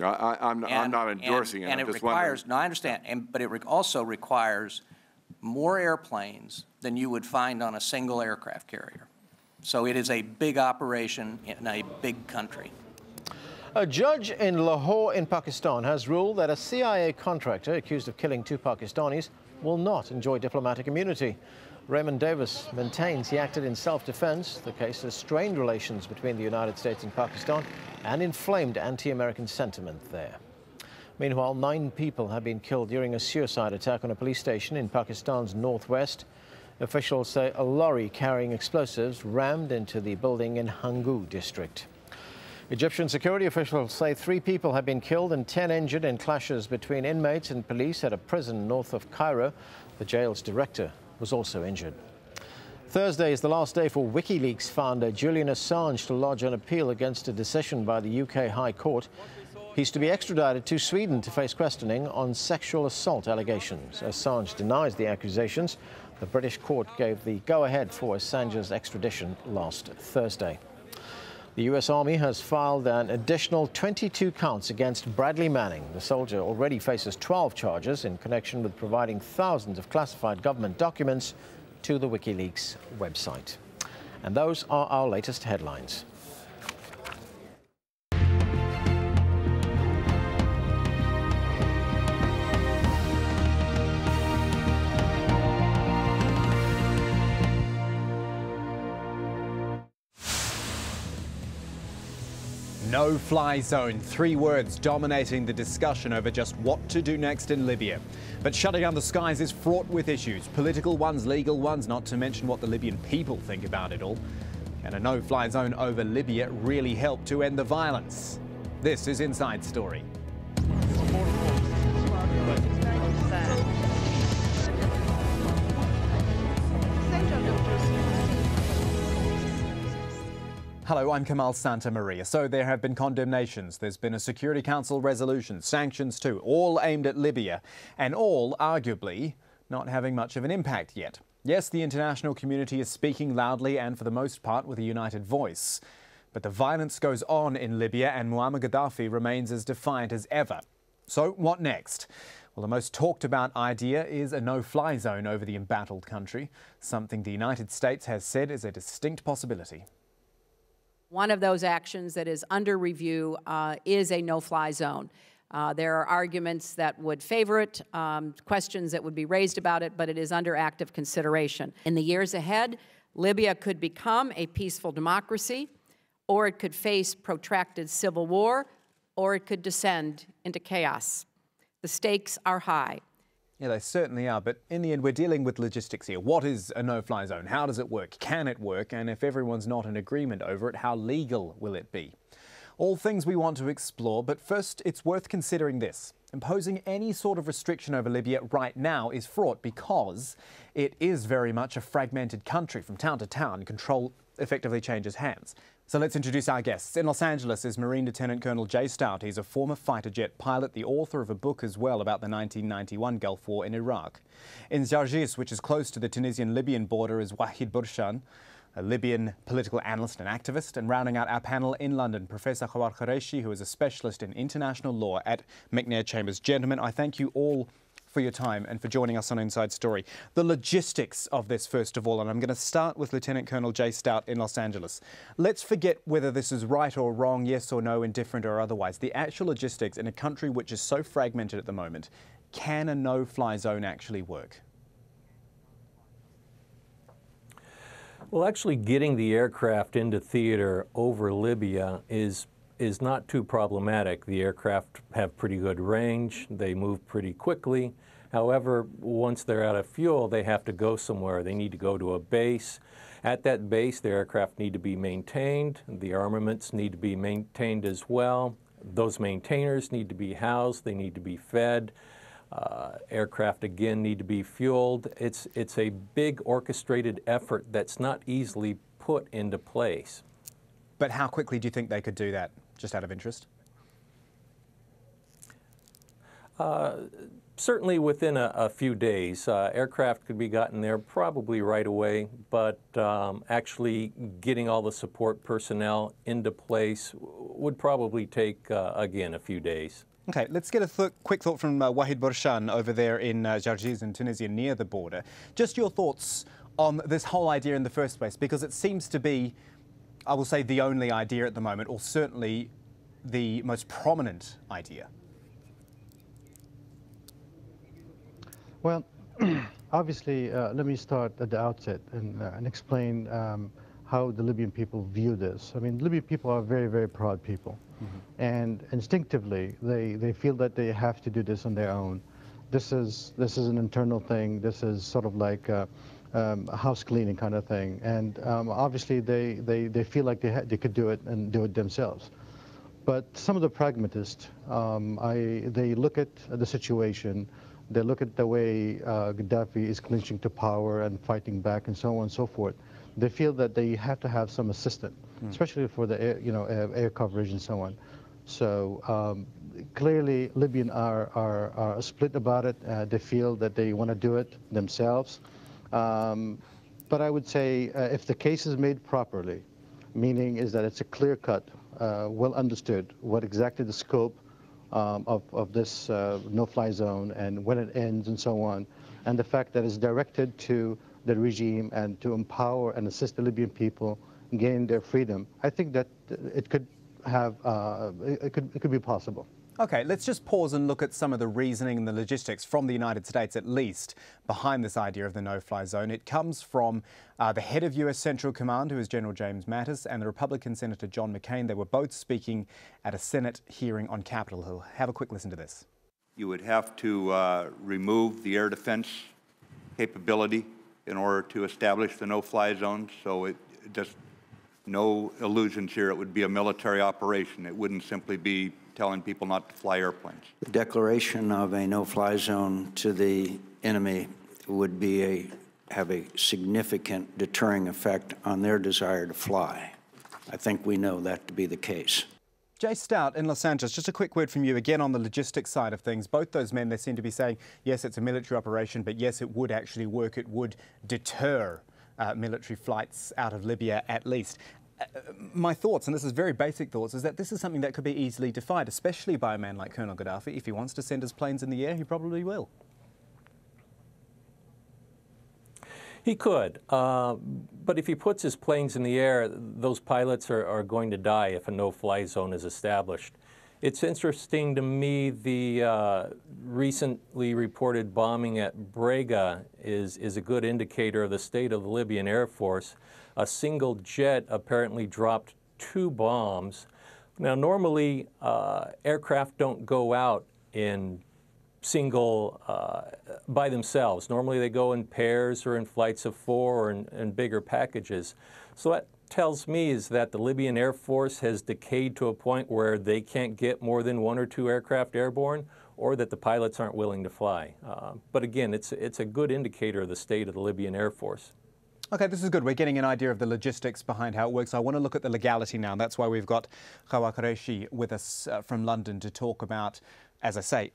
I'm not endorsing it. And I'm it just requires, wondering. no, I understand, but it also requires more airplanes than you would find on a single aircraft carrier. So it is a big operation in a big country. A judge in Lahore in Pakistan has ruled that a CIA contractor accused of killing 2 Pakistanis will not enjoy diplomatic immunity. Raymond Davis maintains he acted in self-defense. The case has strained relations between the United States and Pakistan and inflamed anti-American sentiment there. Meanwhile, 9 people have been killed during a suicide attack on a police station in Pakistan's northwest. Officials say a lorry carrying explosives rammed into the building in Hangu district. Egyptian security officials say 3 people have been killed and 10 injured in clashes between inmates and police at a prison north of Cairo. The jail's director was also injured. Thursday is the last day for WikiLeaks founder Julian Assange to lodge an appeal against a decision by the UK High Court. He's to be extradited to Sweden to face questioning on sexual assault allegations. Assange denies the accusations. The British court gave the go-ahead for Assange's extradition last Thursday. The U.S. Army has filed an additional 22 counts against Bradley Manning. The soldier already faces 12 charges in connection with providing thousands of classified government documents to the WikiLeaks website. And those are our latest headlines. No-fly zone, 3 words dominating the discussion over just what to do next in Libya. But shutting down the skies is fraught with issues, political ones, legal ones, not to mention what the Libyan people think about it all. Can a no-fly zone over Libya really help to end the violence? This is Inside Story. Hello, I'm Kamal Santamaria. So there have been condemnations, there's been a Security Council resolution, sanctions too, all aimed at Libya, and all arguably not having much of an impact yet. Yes, the international community is speaking loudly and for the most part with a united voice. But the violence goes on in Libya and Muammar Gaddafi remains as defiant as ever. So what next? Well, the most talked about idea is a no-fly zone over the embattled country, something the United States has said is a distinct possibility. One of those actions that is under review is a no-fly zone. There are arguments that would favor it, questions that would be raised about it, but it is under active consideration. In the years ahead, Libya could become a peaceful democracy, or it could face protracted civil war, or it could descend into chaos. The stakes are high. Yeah, they certainly are, but in the end we're dealing with logistics here. What is a no-fly zone? How does it work? Can it work? And if everyone's not in agreement over it, how legal will it be? All things we want to explore, but first it's worth considering this. Imposing any sort of restriction over Libya right now is fraught because it is very much a fragmented country. From town to town, control effectively changes hands. So let's introduce our guests. In Los Angeles is Marine Lieutenant Colonel Jay Stout. He's a former fighter jet pilot, the author of a book as well about the 1991 Gulf War in Iraq. In Zarjis, which is close to the Tunisian-Libyan border, is Wahid Burshan, a Libyan political analyst and activist. And rounding out our panel in London, Professor Khawar Qureshi, who is a specialist in international law at McNair Chambers. Gentlemen, I thank you all for your time and for joining us on Inside Story. The logistics of this, first of all, and I'm going to start with Lieutenant Colonel Jay Stout in Los Angeles. Let's forget whether this is right or wrong, yes or no, indifferent or otherwise. The actual logistics in a country which is so fragmented at the moment, can a no-fly zone actually work? Well, actually getting the aircraft into theater over Libya is not too problematic. The aircraft have pretty good range, they move pretty quickly. However, once they're out of fuel, they have to go somewhere. They need to go to a base. At that base, the aircraft need to be maintained. The armaments need to be maintained as well. Those maintainers need to be housed, they need to be fed. Aircraft, again, need to be fueled. It's a big orchestrated effort that's not easily put into place. But how quickly do you think they could do that, just out of interest? Certainly within a few days. Aircraft could be gotten there probably right away, but actually getting all the support personnel into place would probably take, again, a few days. Okay, let's get a quick thought from Wahid Burshan over there in Jarjiz in Tunisia near the border. Just your thoughts on this whole idea in the first place, because it seems to be, I will say, the only idea at the moment, or certainly the most prominent idea. Well, obviously, let me start at the outset and explain how the Libyan people view this. I mean, Libyan people are very, very proud people. Mm-hmm. And instinctively, they feel that they have to do this on their own. This is an internal thing. This is sort of like a house cleaning kind of thing. And obviously, they feel like they could do it and do it themselves. But some of the pragmatists, they look at the situation. They look at the way Gaddafi is clinching to power and fighting back and so on and so forth. They feel that they have to have some assistance, especially for the air coverage and so on. So clearly, Libyans are split about it. They feel that they want to do it themselves. But I would say if the case is made properly, meaning is that it's a clear-cut, well understood what exactly the scope of this no-fly zone and when it ends and so on, and the fact that it's directed to the regime and to empower and assist the Libyan people gain their freedom, I think that it could have it could be possible. Okay, let's just pause and look at some of the reasoning and the logistics from the United States, at least, behind this idea of the no-fly zone. It comes from the head of U.S. Central Command, who is General James Mattis, and the Republican Senator John McCain. They were both speaking at a Senate hearing on Capitol Hill. Have a quick listen to this. You would have to remove the air defense capability in order to establish the no-fly zone, so it just no illusions here. It would be a military operation. It wouldn't simply be telling people not to fly airplanes. The declaration of a no-fly zone to the enemy would be have a significant deterring effect on their desire to fly. I think we know that to be the case. Jay Stout in Los Angeles, just a quick word from you again on the logistics side of things. Both those men, they seem to be saying, yes, it's a military operation, but yes, it would actually work. It would deter military flights out of Libya at least. My thoughts, and this is very basic thoughts, is that this is something that could be easily defied, especially by a man like Colonel Gaddafi. If he wants to send his planes in the air, he probably will. He could, but if he puts his planes in the air, those pilots are going to die if a no-fly zone is established. It's interesting to me the recently reported bombing at Brega is a good indicator of the state of the Libyan Air Force. A single jet apparently dropped 2 bombs. Now, normally, aircraft don't go out in single, by themselves. Normally, they go in pairs or in flights of 4 or in bigger packages. So that tells me is that the Libyan Air Force has decayed to a point where they can't get more than 1 or 2 aircraft airborne, or that the pilots aren't willing to fly. But again, it's a good indicator of the state of the Libyan Air Force. Okay, this is good. We're getting an idea of the logistics behind how it works. I want to look at the legality now. That's why we've got Khawa Qureshi with us from London to talk about, as I say,